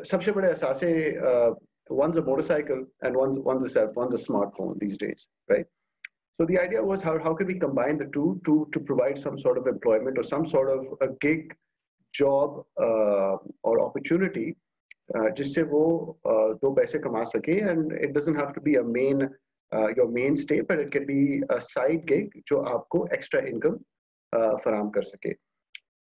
सबसे बड़े असासे, one's a motorcycle and one's a one's a smartphone these days, right? So the idea was how can we combine the two to provide some sort of employment or some sort of a gig job or opportunity जिससे वो दो पैसे कमा सके, and it doesn't have to be a your mainstay, but it can be a side gig जो आपको extra income फराहम कर सके.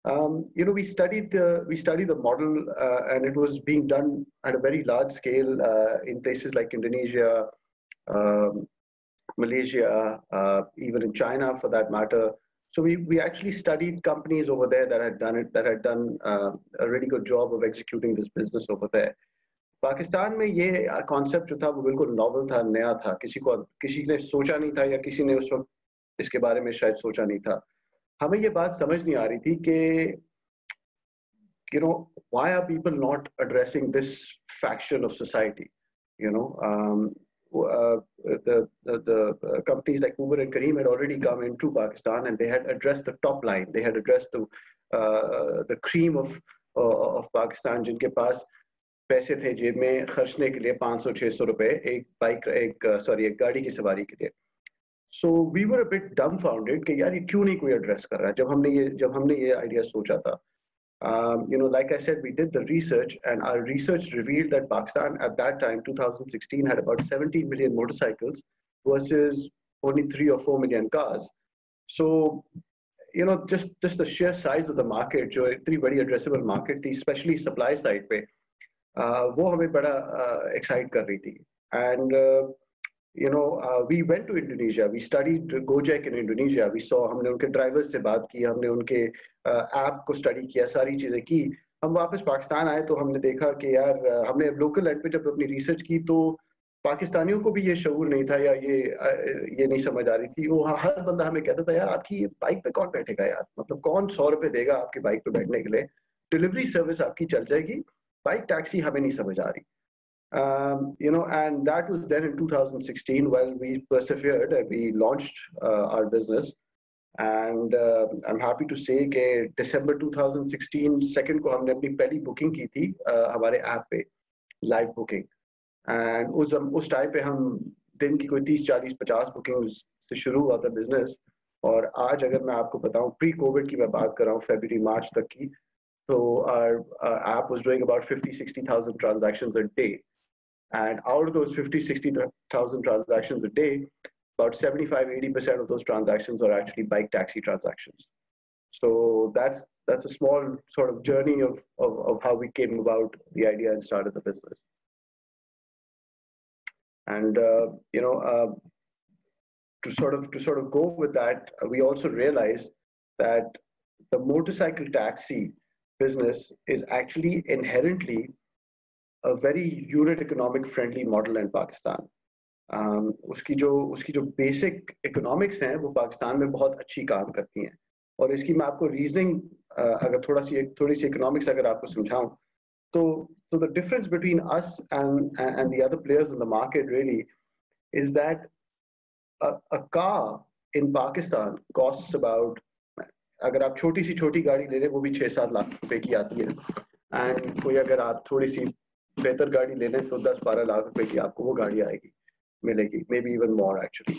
We studied the model, and it was being done at a very large scale in places like Indonesia, Malaysia, even in China for that matter. So we actually studied companies over there that had done a really good job of executing this business over there. Pakistan में ये concept जो था वो बिल्कुल novel था, नया था, किसी ने सोचा नहीं था, या किसी ने उस वक्त इसके बारे में शायद सोचा नहीं था. हमें ये बात समझ नहीं आ रही थी कि why are people not addressing this faction of society? The companies like Uber and Careem had already come into Pakistan, and they had addressed the top line. They had addressed the cream of Pakistan, जिनके पास पैसे थे जेब में खर्चने के लिए 500-600 रुपए एक गाड़ी की सवारी के लिए. So we were a bit dumbfounded कि यार ये क्यों नहीं कोई address कर रहा है. जब हमने ये idea सोचा था, like I said, we did the research, and our research revealed that Pakistan at that time, 2016, had about 17 million motorcycles versus only 3 or 4 million cars. So, just the sheer size of the market, जो इतनी बड़ी addressable market थी, especially supply side पे, वो हमें बड़ा excite कर रही थी. And we went to Indonesia. We studied Gojek in Indonesia. हमने उनके ड्राइवर्स से बात की, हमने उनके ऐप को स्टडी किया, सारी चीजें की. हम वापस पाकिस्तान आए तो हमने देखा कि यार हमने लोकल एंड पे जब अपनी रिसर्च की तो पाकिस्तानियों को भी ये शऊर नहीं था, या ये नहीं समझ आ रही थी. वो हर बंदा हमें कहता था यार आपकी ये बाइक पे कौन बैठेगा यार, मतलब कौन 100 रुपए देगा आपकी बाइक पे बैठने के लिए, डिलीवरी सर्विस आपकी चल जाएगी, बाइक टैक्सी हमें नहीं समझ आ रही. And that was then in 2016. Well, we persevered and we launched our business. And I'm happy to say that December 2016 second को हमने अपनी पहली booking की थी हमारे ऐप पे, live booking. And उस टाइम पे हम दिन की कोई 30, 40, 50 bookings से शुरू हुआ था business. और आज अगर मैं आपको बताऊं, pre-COVID की मैं बात कर रहा हूं, February, March तक की, so our app was doing about 50,000-60,000 transactions a day. And out of those 50,000-60,000 transactions a day, about 75-80% of those transactions are actually bike taxi transactions. So that's a small sort of journey of how we came about the idea and started the business. And to sort of go with that, we also realized that the motorcycle taxi business is actually inherently a very unit economic friendly model in Pakistan. उसकी जो basic economics हैं वो पाकिस्तान में बहुत अच्छी काम करती हैं. और इसकी मैं आपको reasoning अगर थोड़ी सी economics अगर आपको समझाऊं, तो the difference between us and the other players in the market really is that a car in Pakistan costs about, अगर आप छोटी गाड़ी ले लें वो भी 6-7 लाख रुपए की आती है, and कोई अगर आप थोड़ी सी बेहतर गाड़ी ले लें तो 10-12 लाख रुपए की आपको वो गाड़ी मिलेगी, maybe even more actually.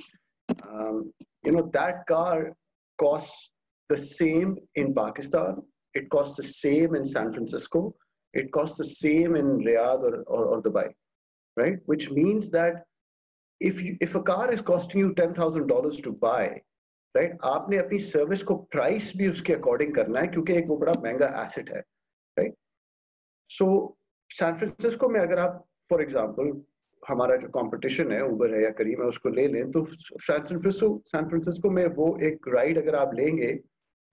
That car costs the same in Pakistan, it costs the same in San Francisco, it costs the same in Riyadh or Dubai, right? Which means that if a car is costing you $10,000 to buy, right, आपने अपनी service को price भी उसके according करना है, क्योंकि एक वो बड़ा महंगा एसेट है, right? So सैन फ्रांसिस्को में अगर आप फॉर एग्जांपल हमारा जो कंपटीशन है उबर है या करीम है उसको ले लें, तो सैन फ्रांसिस्को में वो एक राइड अगर आप लेंगे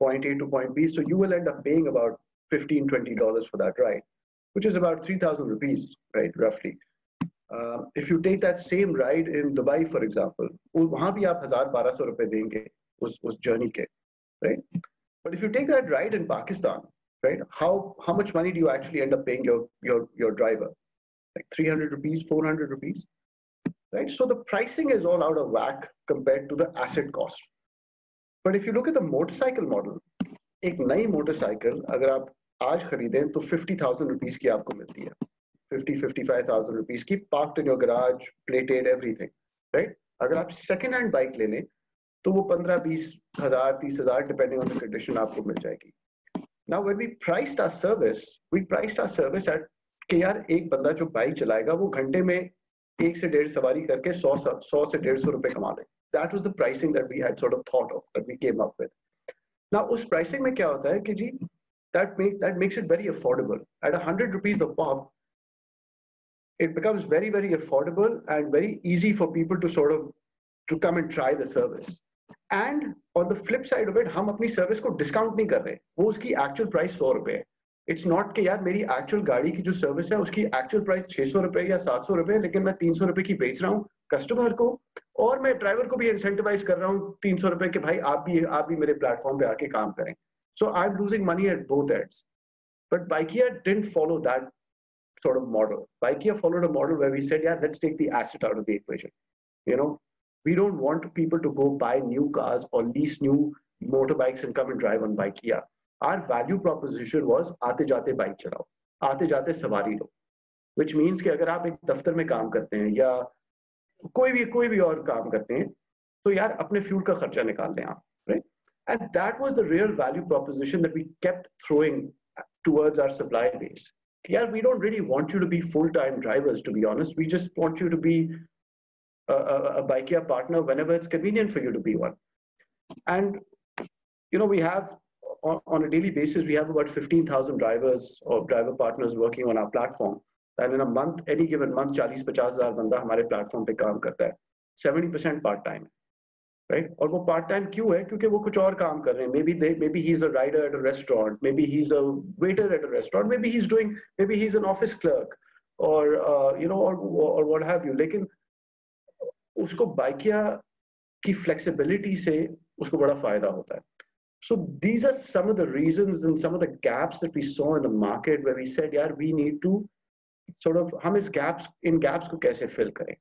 point A to point B, so you will end up paying about $15-20 for that ride, which is about 3,000 rupees, right, roughly. If you take that same ride in Dubai, for example, वहाँ भी आप 1,000-1,200 रुपए देंगे उस journey के, right? But if you take that ride in Pakistan, right, how much money do you actually end up paying your driver? Like 300 rupees, 400 rupees, right? So the pricing is all out of whack compared to the asset cost. But if you look at the motorcycle model, एक नई motorcycle अगर आप आज खरीदें तो 50,000 rupees की आपको मिलती है, 55,000 रुपीज की, parked in your garage, plated, everything, right? अगर आप सेकेंड हैंड बाइक ले लें तो वो 15-20,000, 30,000 डिपेंडिंग ऑन द कंडीशन आपको मिल जाएगी। Now when we priced our service at कि यार एक बंदा जो बाइक चलाएगा वो घंटे में 1 से 1.5 सवारी करके 100 से 150 रुपए कमा ले। That was the pricing that we had sort of thought of, that we came up with. Now उस प्राइसिंग में क्या होता है कि जी that makes it very affordable. At 100 rupees a pop, it becomes very, very affordable and very easy for people to sort of to come and try the service. And on the flip side of it, हम अपनी service को discount नहीं कर रहे, वो उसकी actual price 100 रुपए है। इट्स नॉट कि यार मेरी एक्चुअल गाड़ी की जो सर्विस है उसकी एक्चुअल प्राइस 600 रुपए या 700 रुपए, लेकिन मैं 300 रुपए की बेच रहा हूँ कस्टमर को, और मैं ड्राइवर को भी इंसेंटिवाइज कर रहा हूँ 300 रुपए के, भाई आप भी मेरे प्लेटफॉर्म पे आके काम करें। So I'm losing money at both ends. But Bikeya didn't follow that sort of model. Bikeya followed a model where we said, yeah, let's take the asset out of the equation. You know, we don't want people to go buy new cars or lease new motorbikes and come and drive on Bikeya. Our value proposition was आते जाते bike चलाओ, आते जाते सवारी लो, which means कि अगर आप एक दफ्तर में काम करते हैं या कोई भी और काम करते हैं, तो यार अपने फ्यूल का खर्चा निकाल लें आप, right? And that was the real value proposition that we kept throwing towards our supply base. Yeah, we don't really want you to be full-time drivers, to be honest. We just want you to be a Bikeya partner whenever it's convenient for you to be one. And, you know, we have, on a daily basis, we have about 15,000 drivers or driver partners working on our platform. And in a month, any given month, 40-50,000 बंदा हमारे platform पे काम करता है, 70% part-time. Right? और वो part time क्यों है? क्योंकि वो कुछ और काम कर रहे हैं। Maybe he's a rider at a restaurant, maybe he's a waiter at a restaurant, maybe he's an office clerk, or you know, or what have you. लेकिन उसको बाइकिया की फ्लेक्सिबिलिटी से उसको बड़ा फायदा होता है। So these are some of the reasons and some of the gaps that we saw in the market where we said, यार we need to sort of हम इन gaps को कैसे fill करें?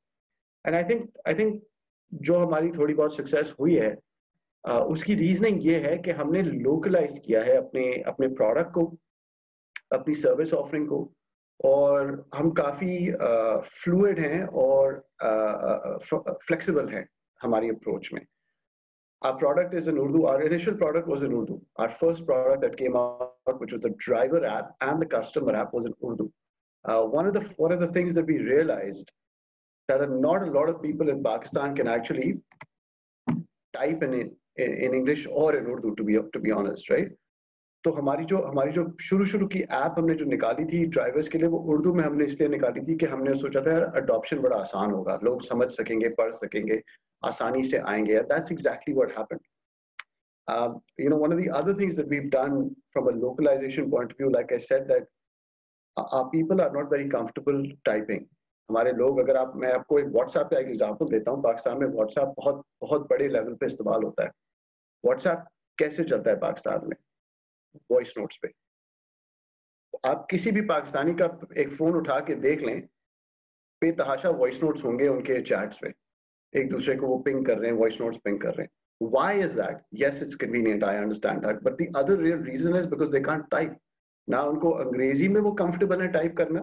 And I think जो हमारी थोड़ी बहुत success हुई है, उसकी रीजनिंग ये है कि हमने लोकलाइज किया है अपने प्रोडक्ट को, अपनी सर्विस ऑफरिंग को, और हम काफ़ी फ्लूइड हैं और फ्लेक्सिबल हैं हमारी अप्रोच में। Our product is in Urdu. Our initial product was in Urdu. Our first product that came out, which was the driver app and the customer app, was in Urdu. One of the things that we realized that not a lot of people in Pakistan can actually type in English or in Urdu, to be honest, right? तो हमारी जो शुरू की app हमने जो निकाली थी drivers के लिए, वो उर्दू में हमने इसलिए निकाली थी कि हमने सोचा था यार अडॉप्शन बड़ा आसान होगा, लोग समझ सकेंगे, पढ़ सकेंगे, आसानी से आएंगे. That's exactly what happened. You know, one of the other things that we've done from a localization point of view, like I said, that our people are not very comfortable typing. हमारे लोग, अगर मैं आपको एक WhatsApp का एक example देता हूँ, पाकिस्तान में व्हाट्सएप बहुत बहुत बड़े लेवल पे इस्तेमाल होता है. व्हाट्सएप कैसे चलता है पाकिस्तान में? वॉइस नोट्स पे. आप किसी भी पाकिस्तानी का एक फोन उठा के देख लें, बेतहाशा वॉइस नोट्स होंगे उनके चैट्स पे, एक दूसरे को वो पिंग कर रहे हैं, वॉइस नोट्स पिंग कर रहे हैं. Why is that? Yes, it's convenient, I understand that, but the other real reason is because they can't type. ना उनको अंग्रेजी में वो कंफर्टेबल है टाइप करना,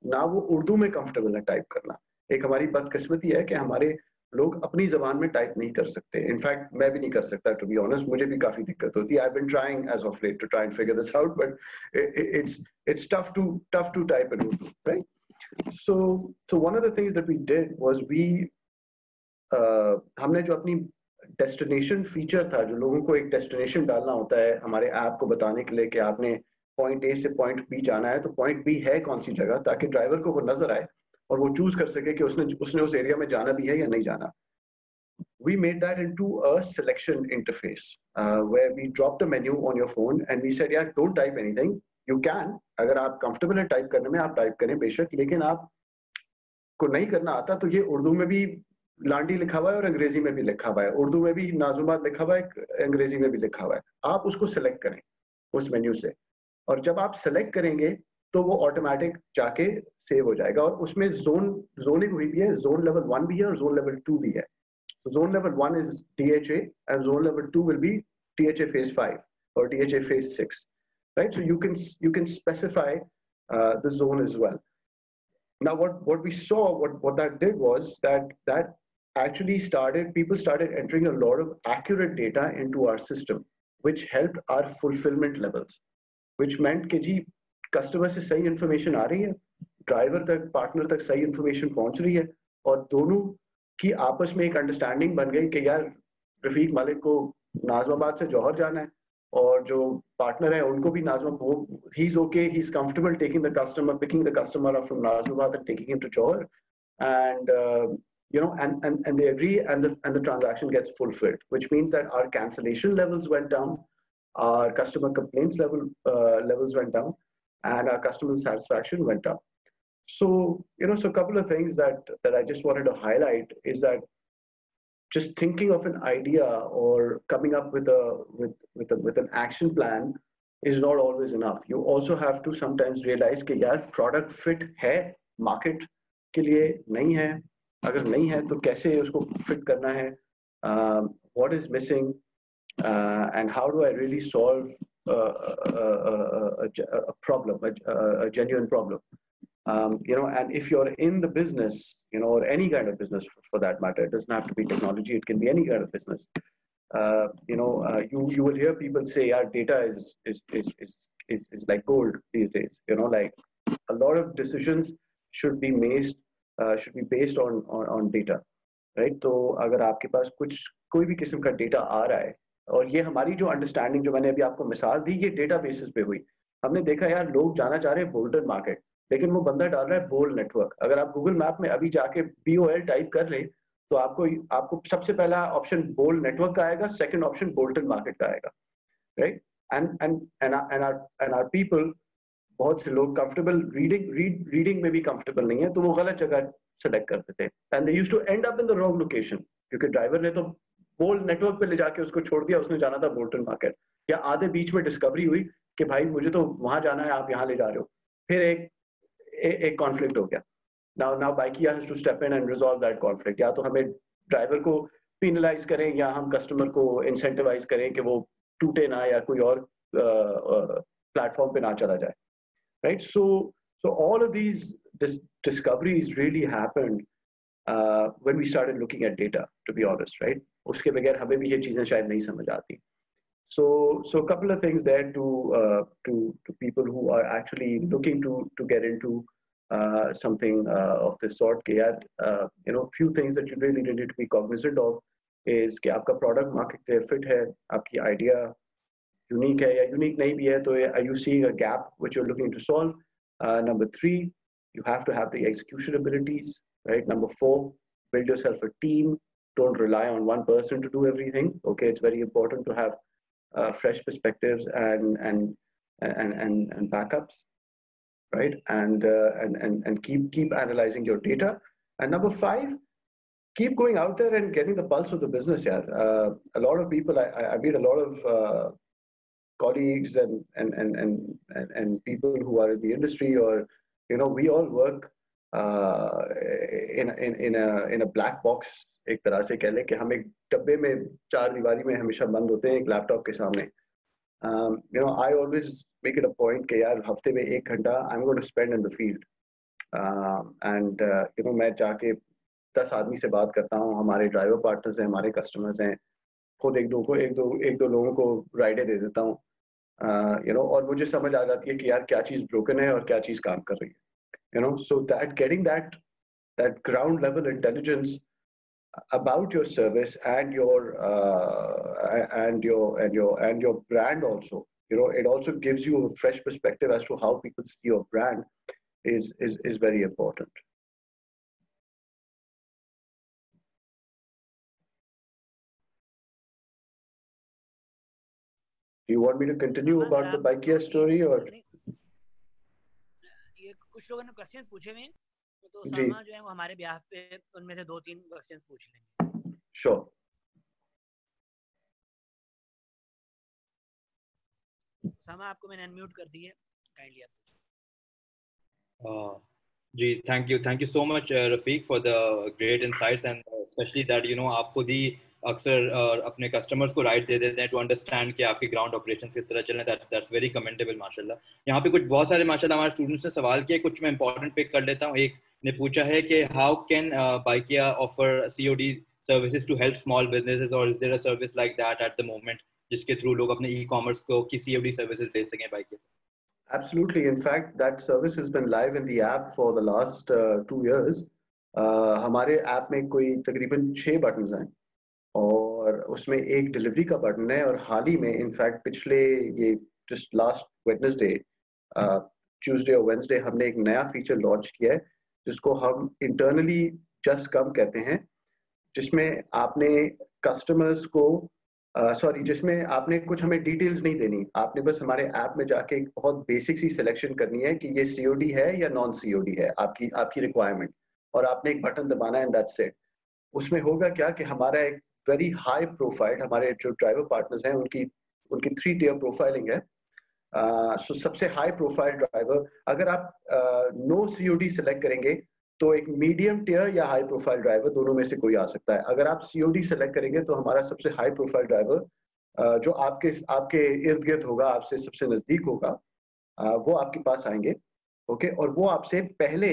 ना वो उर्दू में कंफर्टेबल है टाइप करना. एक हमारी बदकिस्मती है कि हमारे लोग अपनी जबान में टाइप नहीं कर सकते. इनफैक्ट मैं भी नहीं कर सकता, टू बी ऑनेस्ट. मुझे भी काफी दिक्कत होती है. I been trying as of late to try and figure this out, but it's tough to type in Urdu, right? So one of the things that we did was हमने जो अपनी destination feature था, जो लोगों को एक डेस्टिनेशन डालना होता है हमारे ऐप को बताने के लिए कि आपने पॉइंट ए से पॉइंट बी जाना है, तो पॉइंट बी है कौन सी जगह, ताकि ड्राइवर को वो नजर आए और वो चूज कर सके कि उसने उस एरिया में जाना भी है या नहीं जाना. We made that into a selection interface where we dropped a menu on your phone and we said, yeah, don't type anything. You can, अगर आप comfortable हैं टाइप करने में, आप टाइप करें बेशक, लेकिन आप को नहीं करना आता तो ये उर्दू में भी लांडी लिखा हुआ है और अंग्रेजी में भी लिखा हुआ है, उर्दू में भी नाजुमात लिखा हुआ है, अंग्रेजी में भी लिखा हुआ है. आप उसको सिलेक्ट करें उस मेन्यू से, और जब आप सिलेक्ट करेंगे तो वो ऑटोमेटिक जाके सेव हो जाएगा. और उसमें जोनिंग हुई भी है, जोन लेवल 1 भी है और जोन लेवल 2 भी है. Zone level 1 is DHA and zone level 2 will be THA phase 5 और THA phase 6. right? So you can specify the zone as well. Now, what we saw, what that did was that actually people started entering a lot of accurate data into our system, which helped our fulfillment levels, which meant कि जी customer से सही information आ रही है, driver तक, partner तक सही information पहुंच रही है, और दोनों की आपस में एक अंडरस्टैंडिंग बन गई कि यार रफीक मालिक को नाजमाबाद से जौहर जाना है, और जो पार्टनर है उनको भी he is okay, he's comfortable picking the customer up from Nazmabad and taking him to Johor, and and they agree, and the transaction gets fulfilled, which means that our cancellation levels went down, our customer complaints levels went down, and our customer satisfaction went up. So so a couple of things that I just wanted to highlight is that just thinking of an idea or coming up with an action plan is not always enough. You also have to sometimes realize कि यार product fit है market के लिए, नहीं है, अगर नहीं है तो कैसे उसको fit करना है, what is missing, and how do I really solve a problem, a genuine problem. And if you're in the business, or any kind of business for that matter, it doesn't have to be technology, it can be any kind of business. You will hear people say, our data is like gold these days. Like a lot of decisions should be based on data, right? तो अगर आपके पास कोई भी किस्म का data आ रहा है, और ये हमारी जो अंडरस्टैंडिंग, जो मैंने अभी आपको मिसाल दी, ये डेटा बेसिस पे हुई। हमने देखा यार लोग जाना चाह रहे हैं बोल्टन मार्केट, लेकिन वो बंदा डाल रहा है बोल नेटवर्क। अगर आप गूगल मैप में अभी जाके BOL टाइप कर ले तो आपको सबसे पहला ऑप्शन बोल नेटवर्क का आएगा, सेकंड ऑप्शन बोल्टन मार्केट का आएगा, राइट? एंड आवर पीपल, बहुत से लोग कंफर्टेबल रीडिंग में भी कंफर्टेबल नहीं है, तो वो गलत जगह सेलेक्ट करते थे, and they used to end up in the wrong location, क्योंकि ड्राइवर ने तो बोल नेटवर्क पे ले जाके उसको छोड़ दिया, उसने जाना था बोल्टन मार्केट, या आधे बीच में डिस्कवरी हुई कि भाई मुझे तो वहां जाना है, आप यहाँ ले जा रहे हो, फिर एक कॉन्फ्लिक्ट हो गया। Now Bykea has to step in and resolve that conflict. या तो हमें ड्राइवर को पेनलाइज करें, या हम कस्टमर को इंसेंटिवाइज करें कि वो टूटे ना, या कोई और प्लेटफॉर्म पे ना चला जाए, right? So all of these discoveries really happened when we started looking at data, to be honest, right? उसके बगैर हमें भी ये चीजें शायद नहीं समझ आती। So a couple of things there to people who are actually looking to get into something of this sort. कि यार few things that you really need to be cognizant of is कि आपका product market fit है, आपकी idea unique है या unique नहीं भी है, तो are you seeing a gap which you're looking to solve? Number 3, you have to have the execution abilities, right? Number 4, build yourself a team. Don't rely on one person to do everything. Okay, it's very important to have fresh perspectives and backups, right? And keep analyzing your data. And number 5, keep going out there and getting the pulse of the business. Yeah, a lot of people. I meet a lot of colleagues and people who are in the industry, or we all work in a black box, एक तरह से कह लें कि हम एक डब्बे में, चार दीवारी में हमेशा बंद होते हैं एक लैपटॉप के सामने। I always make it a point कि यार हफ्ते में 1 घंटा I'm going to spend in the field, and मैं जाके 10 आदमी से बात करता हूँ, हमारे ड्राइवर पार्टनर्स हैं, हमारे कस्टमर्स हैं, खुद एक दो लोगों को राइडें दे देता हूँ, और मुझे समझ आ जाती है कि यार क्या चीज़ ब्रोकन है और क्या चीज़ काम कर रही है, so that getting that ground level intelligence about your service and your brand also, it also gives you a fresh perspective as to how people see your brand is very important. Do you want me to continue about the Baikia story or? ये कुछ लोगों ने questions पूछे हुए, तो सामा जो है वो हमारे बिहाफ पे उनमें से 2-3 क्वेश्चंस पूछ लेंगे। Sure. सामा आपको मैंने अनम्यूट कर दी है, काइंडली आप पूछो। जी, thank you so much Rafiq for the great insights, and especially that आप खुद ही अक्सर अपने कस्टमर्स को राइट दे देते हैं टू अंडरस्टैंड कि आपके ग्राउंड ऑपरेशन किस तरह चल रहे हैं. दैट्स वेरी कमेंडेबल माशाल्लाह. यहाँ पे कुछ बहुत सारे माशाल्लाह हमारे स्टूडेंट्स ने सवाल किए, कुछ मैं इंपॉर्टेंट पिक कर लेता हूँ. एक ने पूछा है कि how can Bykea offer COD services to help small businesses, और is there a service like that at the moment जिसके थ्रू लोग अपने ई-कॉमर्स को की COD सर्विसेज दे सकें Bykea? Absolutely. In fact, that service has been live in the app for the last 2 years. हमारे app में कोई तकरीबन 6 बटन्स हैं और उसमें एक डिलीवरी का बटन है. और हाल ही में इनफैक्ट पिछले ये जस्ट लास्ट वेडनेसडे, ट्यूसडे और वेडनेसडे हमने एक नया फीचर लॉन्च किया है जिसको हम इंटरनली जस्ट कम कहते हैं, जिसमें आपने कस्टमर्स को जिसमें आपने कुछ हमें डिटेल्स नहीं देनी. आपने बस हमारे ऐप में जाके एक बहुत बेसिक सी सिलेक्शन करनी है कि ये COD है या नॉन COD है, आपकी रिक्वायरमेंट, और आपने एक बटन दबाना है एंड दैट्स इट. उसमें होगा क्या कि हमारा एक वेरी हाई प्रोफाइल, हमारे जो ड्राइवर पार्टनर्स हैं उनकी 3 टियर प्रोफाइलिंग है. सो सबसे हाई प्रोफाइल ड्राइवर, अगर आप नो COD सेलेक्ट करेंगे तो एक मीडियम टियर या हाई प्रोफाइल ड्राइवर दोनों में से कोई आ सकता है. अगर आप COD सेलेक्ट करेंगे तो हमारा सबसे हाई प्रोफाइल ड्राइवर जो आपके इर्द गिर्द होगा, आपसे सबसे नजदीक होगा, वो आपके पास आएंगे. ओके, और वो आपसे पहले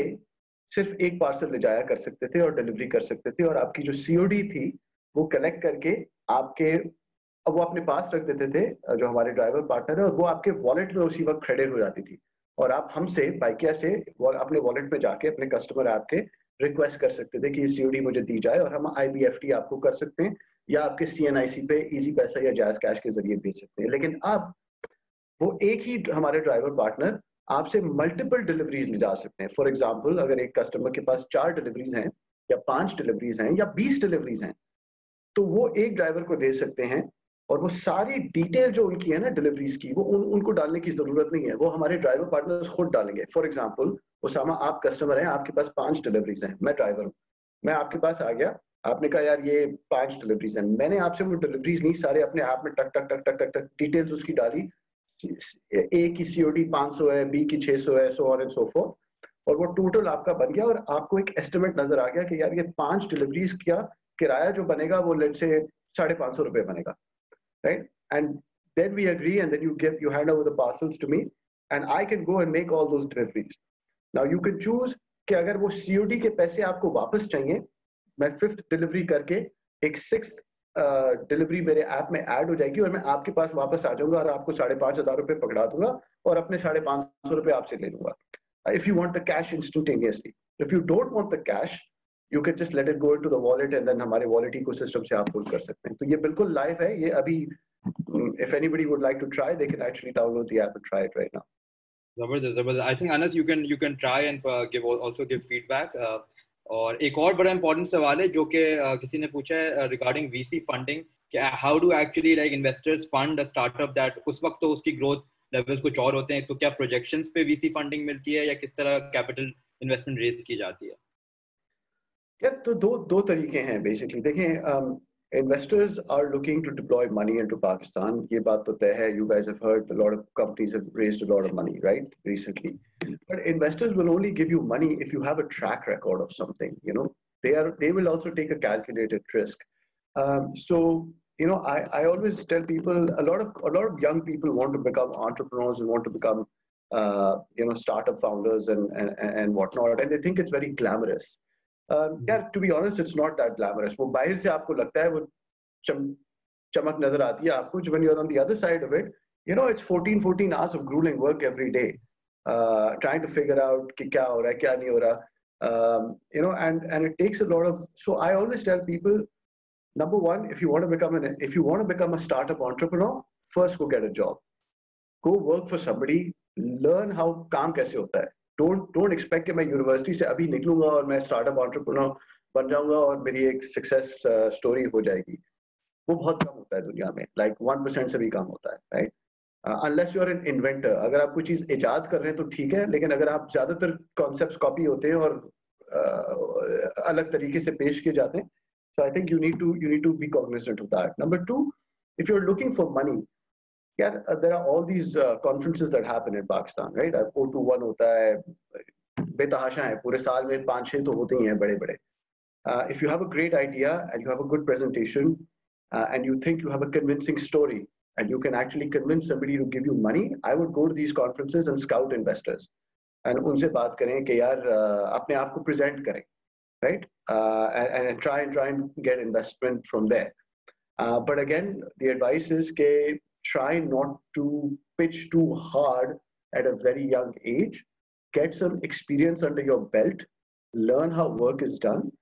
सिर्फ एक पार्सल ले जाया कर सकते थे और डिलीवरी कर सकते थे, और आपकी जो COD थी वो कलेक्ट करके अब वो अपने पास रख देते थे जो हमारे ड्राइवर पार्टनर है, और वो आपके वॉलेट में उसी वक्त क्रेडिट हो जाती थी. और आप हमसे बाइकिया से अपने वॉलेट में जाके अपने कस्टमर ऐप के रिक्वेस्ट कर सकते थे कि ये COD मुझे दी जाए, और हम IBFT आपको कर सकते हैं या आपके CNIC पे इजी पैसा या जैज कैश के जरिए भेज सकते हैं. लेकिन अब वो एक ही हमारे ड्राइवर पार्टनर आपसे मल्टीपल डिलीवरीज ले जा सकते हैं. फॉर एग्जाम्पल, अगर एक कस्टमर के पास 4 डिलीवरीज हैं या 5 डिलीवरीज हैं या 20 डिलीवरीज हैं, तो वो एक ड्राइवर को दे सकते हैं, और वो सारी डिटेल जो उनकी है ना डिलीवरीज की, वो उनको डालने की जरूरत नहीं है, वो हमारे ड्राइवर पार्टनर्स खुद डालेंगे. फॉर एग्जांपल, उसामा, आप कस्टमर हैं, आपके पास 5 डिलीवरीज हैं, मैं ड्राइवर हूँ, मैं आपके पास आ गया, आपने कहा यार ये 5 डिलीवरीज हैं, मैंने आपसे वो डिलीवरीज नहीं सारे अपने ऐप में टक टक टक टक टक टक डिटेल्स उसकी डाली. ए की COD 500 है, B की 600 है, so on and so fourth, और वो टोटल आपका बन गया, और आपको एक एस्टिमेट नजर आ गया कि यार ये 5 डिलीवरीज का किराया जो बनेगा वो लेट से 550 रुपए बनेगा, right? And then we agree, and then you hand over the parcels to me, and I can go and make all those deliveries. Now you can choose कि अगर वो COD के पैसे आपको वापस चाहिए, मैं 5th डिलीवरी करके एक 6th डिलीवरी मेरे ऐप में ऐड हो जाएगी, और मैं आपके पास वापस आ जाऊंगा और आपको 5,500 रुपए पकड़ा दूंगा और अपने 550 रुपए आपसे ले लूंगा. If you want the cash instantaneously, if you don't want the cash, you can just let it go into the wallet, and then हमारे wallet ecosystem से आप pull कर सकते हैं. तो ये बिल्कुल live है, ये अभी if anybody would like to try, they can actually download the app and try it right now. जबरदस्त. I think Anas, you can try and give feedback. और एक और बड़ा important सवाल है जो कि किसी ने पूछा है regarding VC funding, कि how do actually like investors fund a startup that उस वक्त तो उसकी growth levels कुछ और होते हैं, तो क्या projections पे VC funding मिलती है या किस तरह capital investment raise की जाती है? यार तो दो तरीके हैं बेसिकली. देखें, investors are looking to deploy money into Pakistan. ये बात तो तय है. You guys have heard a lot of companies have raised a lot of money, right, recently. But investors will only give you money if you have a track record of something. You know, they will also take a calculated risk. So you know, I always tell people, a lot of young people want to become entrepreneurs and want to become startup founders and whatnot, and they think it's very glamorous. Yeah, to be honest, it's not that glamorous. वो बाहर से आपको लगता है वो चमक नजर आती है आपको. When you're on the other side of it, you know, it's 14 hours of grueling work every day, trying to figure out कि क्या हो रहा है, क्या नहीं हो रहा. You know, and it takes a lot of. So I always tell people, number one, if you want to become a startup entrepreneur, first go get a job, go work for somebody, learn how काम कैसे होता है. Don't expect कि मैं university से अभी निकलूंगा और मैं स्टार्टअप एंटरप्रेन्योर बन जाऊंगा और मेरी एक सक्सेस स्टोरी हो जाएगी. वो बहुत कम होता है दुनिया में, लाइक 1% से भी कम होता है, right? Unless you are an inventor. अगर आप कोई चीज इजाद कर रहे हैं तो ठीक है, लेकिन अगर आप ज्यादातर कॉन्सेप्ट्स कॉपी होते हैं और अलग तरीके से पेश किए जाते हैं, so I think you need to be cognizant of that. Number two, if you're looking for money, yeah, there are all these conferences that happen in Pakistan, right? O21 होता है, बेतहाशा है, पूरे साल में 5-6 तो होते ही हैं बड़े बड़े. If you have a great idea and you have a good presentation, and you think you have a convincing story and you can actually convince somebody to give you money, I would go to these conferences and scout investors. And उनसे बात करें कि यार अपने आप को present करें, right? And try and get investment from there. But again, the advice is कि try not to pitch too hard at a very young age. Get some experience under your belt, learn how work is done,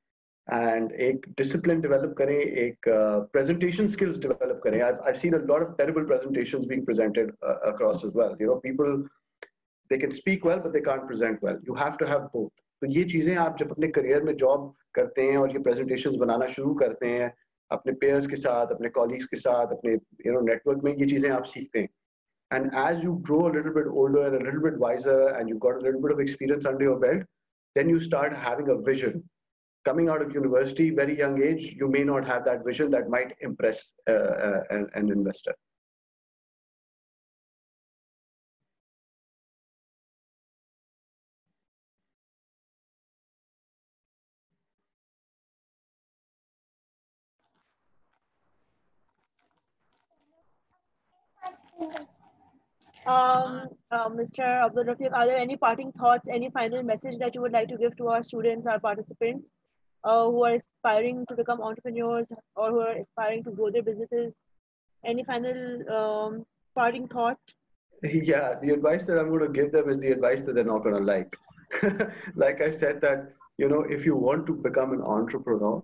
and एक discipline develop करें, एक presentation skills develop करें. I've seen a lot of terrible presentations being presented across as well. You know, people, they can speak well, but they can't present well. You have to have both. तो ये चीजें आप जब अपने career में job करते हैं और ये presentations बनाना शुरू करते हैं अपने peers के साथ, अपने colleagues के साथ, अपने network में, ये चीजें आप सीखते हैं. And as you grow a little bit older and a little bit wiser and you've got a little bit of experience under your belt, then you start having a vision. Coming out of university, very young age, you may not have that vision that might impress an investor. Mr. Abdul Rafiq, are there any parting thoughts, any final message that you would like to give to our students, our participants who are aspiring to become entrepreneurs or who are aspiring to grow their businesses? Any final parting thought? Yeah, the advice that I'm going to give them is the advice that they're not going to like. Like I said that, if you want to become an entrepreneur,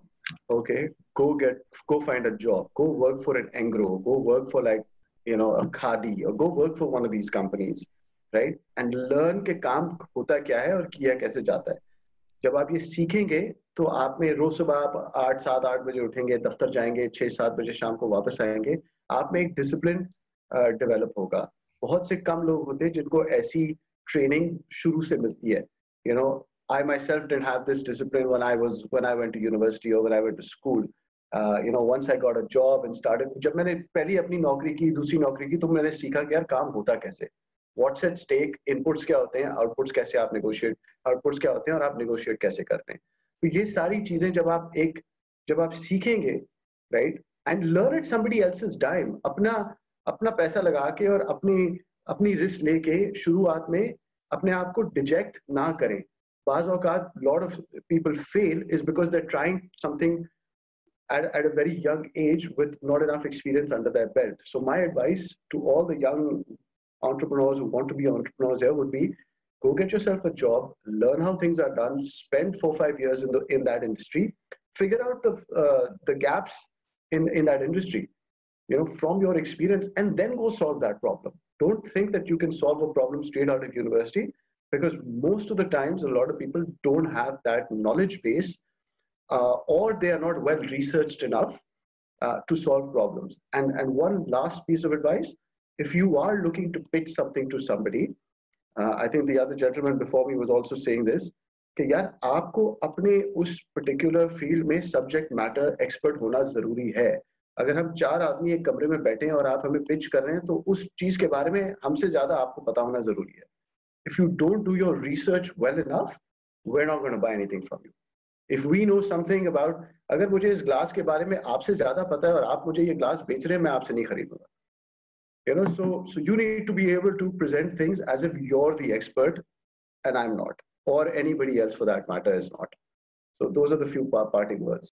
okay, go find a job, go work for an Engro, go work for a Khadi, or go work for one of these companies, right? And learn के काम होता क्या है और किया कैसे जाता है. जब आप ये सीखेंगे तो आप में रोज सुबह आप 8-7-8 बजे उठेंगे, दफ्तर जाएंगे, 6-7 बजे शाम को वापस आएंगे, आप में एक डिसिप्लिन डेवलप होगा. बहुत से कम लोग होते हैं जिनको ऐसी ट्रेनिंग शुरू से मिलती है. I myself didn't have this discipline when I went to university or when I went to school. Once I got a job and started, जब मैंने पहली अपनी नौकरी की, दूसरी नौकरी की, तो मैंने सीखा कि यार काम होता कैसे, what's at stake, inputs क्या होते हैं, outputs कैसे आप outputs क्या होते हैं और आप negotiate कैसे करते हैं. तो ये सारी चीजें जब आप सीखेंगे, right, and learn at somebody else's dime, अपना पैसा लगा के और अपनी रिस्क लेके शुरुआत में अपने आप को डिजेक्ट ना करें. बाज़ औक़ात lot of people fail is because they're trying something at a very young age with not enough experience under their belt. So my advice to all the young entrepreneurs who want to be entrepreneurs here would be, go get yourself a job, learn how things are done, spend 4-5 years in that industry, figure out the gaps in that industry, from your experience, and then go solve that problem. Don't think that you can solve a problem straight out of university, because most of the times a lot of people don't have that knowledge base, or they are not well researched enough to solve problems. And one last piece of advice, if you are looking to pitch something to somebody, I think the other gentleman before me was also saying this, कि यार आपको अपने उस particular field में subject matter expert होना जरूरी है. अगर हम 4 आदमी एक कमरे में बैठे हैं और आप हमें pitch कर रहे हैं, तो उस चीज के बारे में हमसे ज्यादा आपको पता होना जरूरी है. If you don't do your research well enough, we're not going to buy anything from you. If we know something about, अगर मुझे इस ग्लास के बारे में आपसे ज्यादा पता है और आप मुझे ये ग्लास बेच रहे हैं, मैं आपसे नहीं खरीदूंगा. So you need to be able to present things as if you're the expert and I'm not, or anybody else for that matter is not. So those are the few parting words.